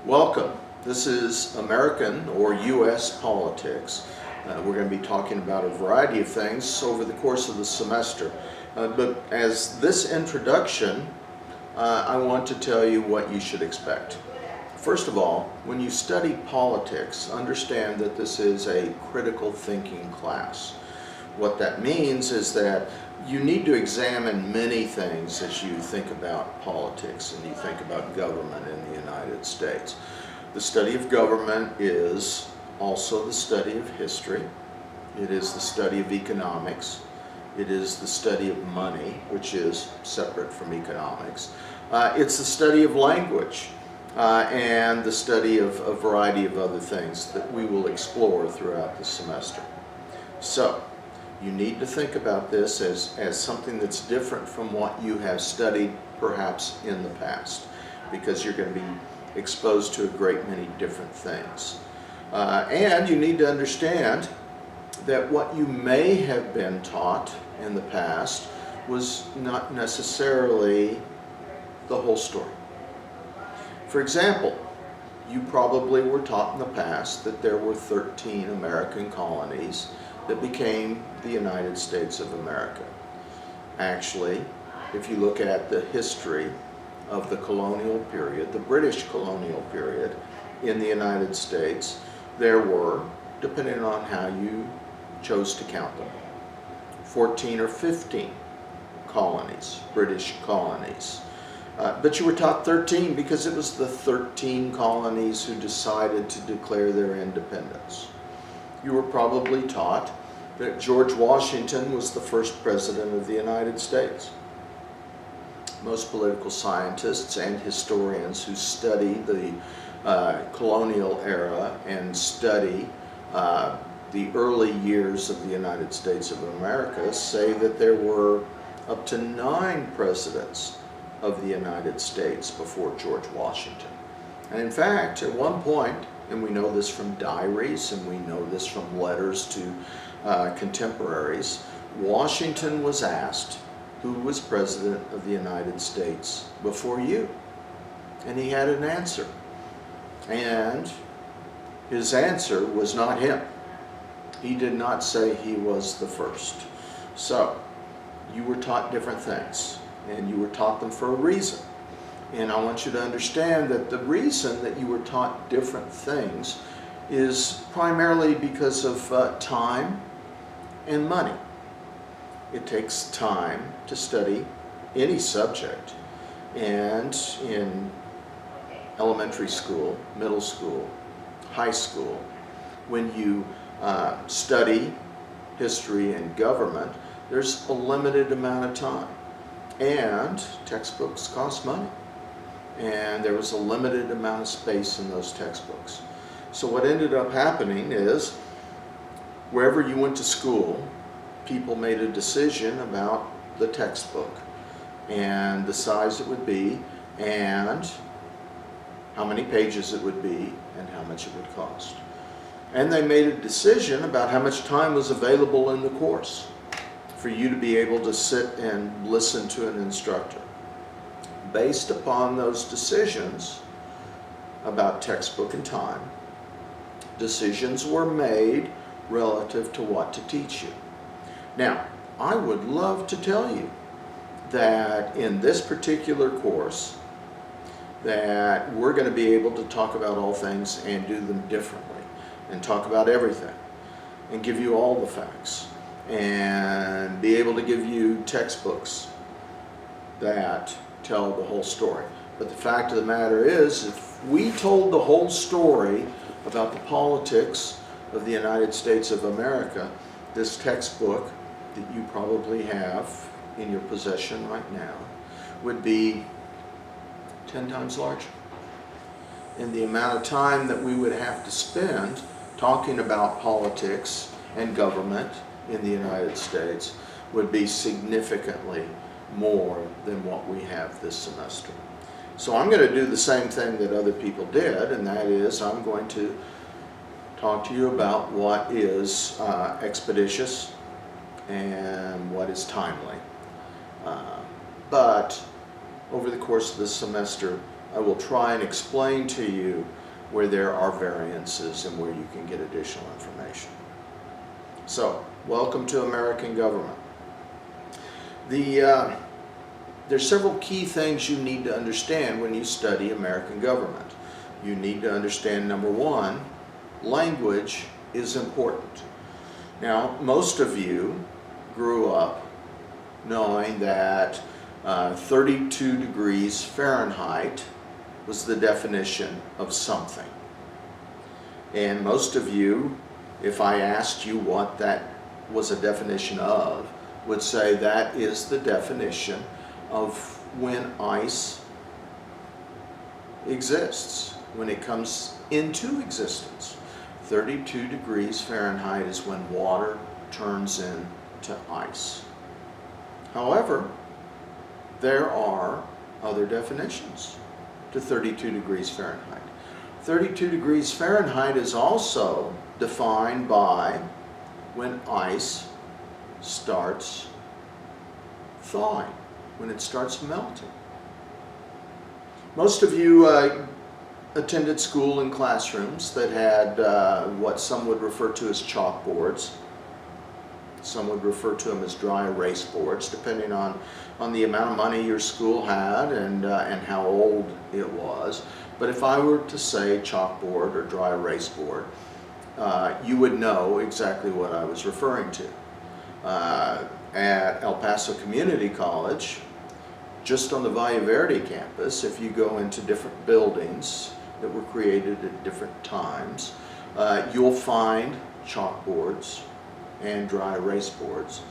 Welcome. This is American or U.S. politics. We're going to be talking about a variety of things over the course of the semester. But as this introduction, I want to tell you what you should expect. First of all, when you study politics, understand that this is a critical thinking class. What that means is that you need to examine many things as you think about politics and you think about government in the United States. The study of government is also the study of history. It is the study of economics. It is the study of money, which is separate from economics. It's the study of language and the study of a variety of other things that we will explore throughout the semester. So, you need to think about this as something that's different from what you have studied perhaps in the past, because you're going to be exposed to a great many different things. And you need to understand that what you may have been taught in the past was not necessarily the whole story. For example, you probably were taught in the past that there were 13 American colonies that became the United States of America. Actually, if you look at the history of the colonial period, the British colonial period in the United States, there were, depending on how you chose to count them, 14 or 15 colonies, British colonies. But you were taught 13 because it was the 13 colonies who decided to declare their independence. You were probably taught that George Washington was the first president of the United States. Most political scientists and historians who study the colonial era and study the early years of the United States of America say that there were up to 9 presidents of the United States before George Washington. And in fact, at one point, and we know this from diaries and we know this from letters to contemporaries, Washington was asked who was president of the United States before you. And he had an answer. And his answer was not him. He did not say he was the first. So, you were taught different things, and you were taught them for a reason. And I want you to understand that the reason that you were taught different things is primarily because of time and money. It takes time to study any subject. And in elementary school, middle school, high school, when you study history and government, there's a limited amount of time. And textbooks cost money. And there was a limited amount of space in those textbooks. So what ended up happening is, wherever you went to school, people made a decision about the textbook and the size it would be and how many pages it would be and how much it would cost. And they made a decision about how much time was available in the course for you to be able to sit and listen to an instructor. Based upon those decisions about textbook and time, decisions were made relative to what to teach you. Now, I would love to tell you that in this particular course, that we're going to be able to talk about all things and do them differently, and talk about everything, and give you all the facts, and be able to give you textbooks that tell the whole story. But the fact of the matter is, if we told the whole story about the politics of the United States of America, this textbook that you probably have in your possession right now would be 10 times larger. And the amount of time that we would have to spend talking about politics and government in the United States would be significantly more than what we have this semester. So I'm going to do the same thing that other people did, and that is I'm going to talk to you about what is expeditious and what is timely. But over the course of this semester, I will try and explain to you where there are variances and where you can get additional information. So, welcome to American government. There's several key things you need to understand when you study American government. You need to understand, number one, language is important. Now, most of you grew up knowing that 32 degrees Fahrenheit was the definition of something. And most of you, if I asked you what that was a definition of, would say that is the definition of when ice exists, when it comes into existence. 32 degrees Fahrenheit is when water turns into ice. However, there are other definitions to 32 degrees Fahrenheit. 32 degrees Fahrenheit is also defined by when ice starts thawing, when it starts melting. Most of you attended school in classrooms that had what some would refer to as chalkboards. Some would refer to them as dry erase boards, depending on the amount of money your school had and how old it was. But if I were to say chalkboard or dry erase board, you would know exactly what I was referring to. At El Paso Community College, just on the Valle Verde campus, if you go into different buildings that were created at different times, you'll find chalkboards and dry erase boards.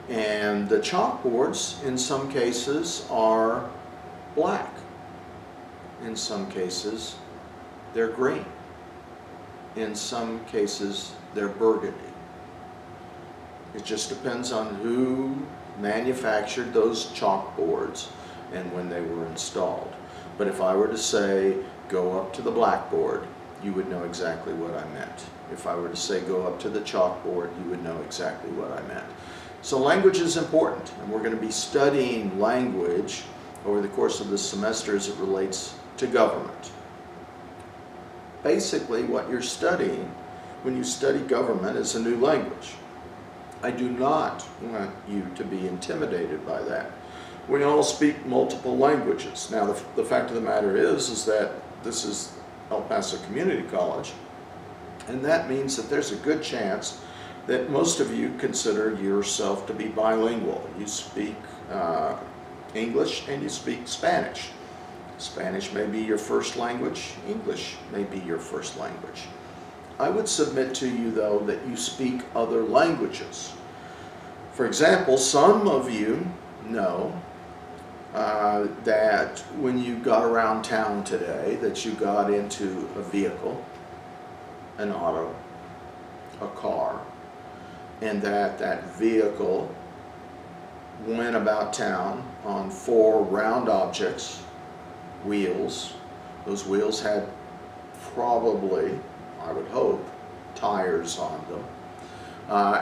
And the chalkboards, in some cases, are black. In some cases, they're green. In some cases, they're burgundy. It just depends on who manufactured those chalkboards and when they were installed. But if I were to say, go up to the blackboard, you would know exactly what I meant. If I were to say, go up to the chalkboard, you would know exactly what I meant. So language is important, and we're going to be studying language over the course of this semester as it relates to government. Basically, what you're studying when you study government is a new language. I do not want you to be intimidated by that. We all speak multiple languages. Now, the fact of the matter is that this is El Paso Community College, and that means that there's a good chance that most of you consider yourself to be bilingual. You speak English and you speak Spanish. Spanish may be your first language, English may be your first language. I would submit to you, though, that you speak other languages. For example, some of you know that when you got around town today, that you got into a vehicle, an auto, a car, and that vehicle went about town on 4 round objects, wheels. Those wheels had probably, I would hope, tires on them.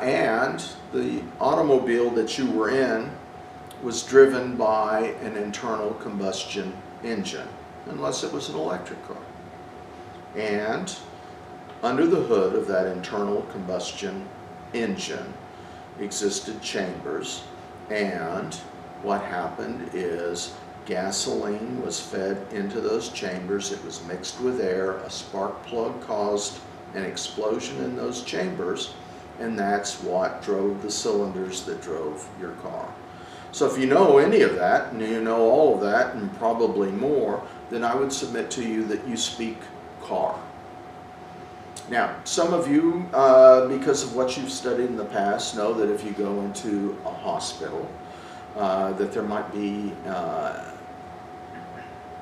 And the automobile that you were in was driven by an internal combustion engine, unless it was an electric car. And under the hood of that internal combustion engine existed chambers, and what happened is gasoline was fed into those chambers. It was mixed with air. A spark plug caused an explosion in those chambers, and that's what drove the cylinders that drove your car. So if you know any of that, and you know all of that, and probably more, then I would submit to you that you speak car. Now, some of you, because of what you've studied in the past, know that if you go into a hospital, that there might be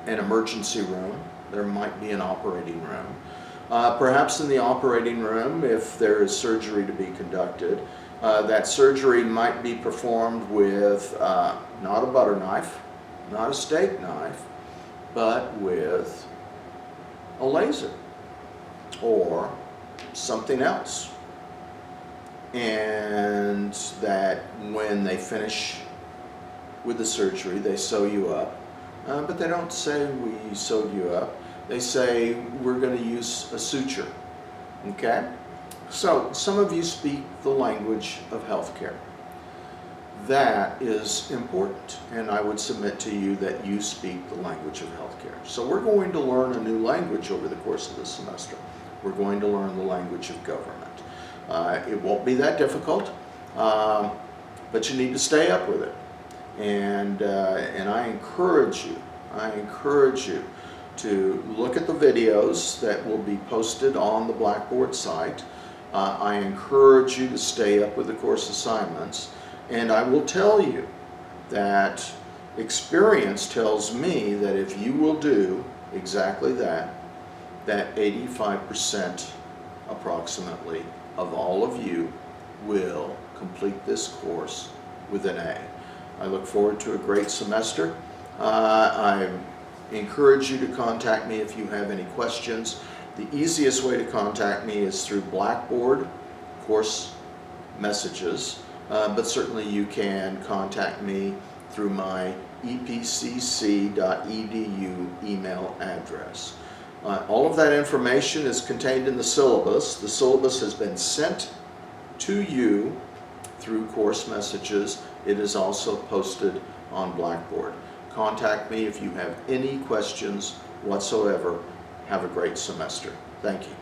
an emergency room, there might be an operating room. Perhaps in the operating room, if there is surgery to be conducted, that surgery might be performed with not a butter knife, not a steak knife, but with a laser or something else. And that when they finish with the surgery, they sew you up but they don't say we sewed you up. They say we're going to use a suture. Okay? So some of you speak the language of healthcare. That is important, and I would submit to you that you speak the language of healthcare. So we're going to learn a new language over the course of the semester. We're going to learn the language of government. It won't be that difficult, but you need to stay up with it. And I encourage you to look at the videos that will be posted on the Blackboard site. I encourage you to stay up with the course assignments. And I will tell you that experience tells me that if you will do exactly that, that 85% approximately of all of you will complete this course with an A. I look forward to a great semester. I encourage you to contact me if you have any questions. The easiest way to contact me is through Blackboard course messages. But certainly you can contact me through my epcc.edu email address. All of that information is contained in the syllabus. The syllabus has been sent to you through course messages. It is also posted on Blackboard. Contact me if you have any questions whatsoever. Have a great semester. Thank you.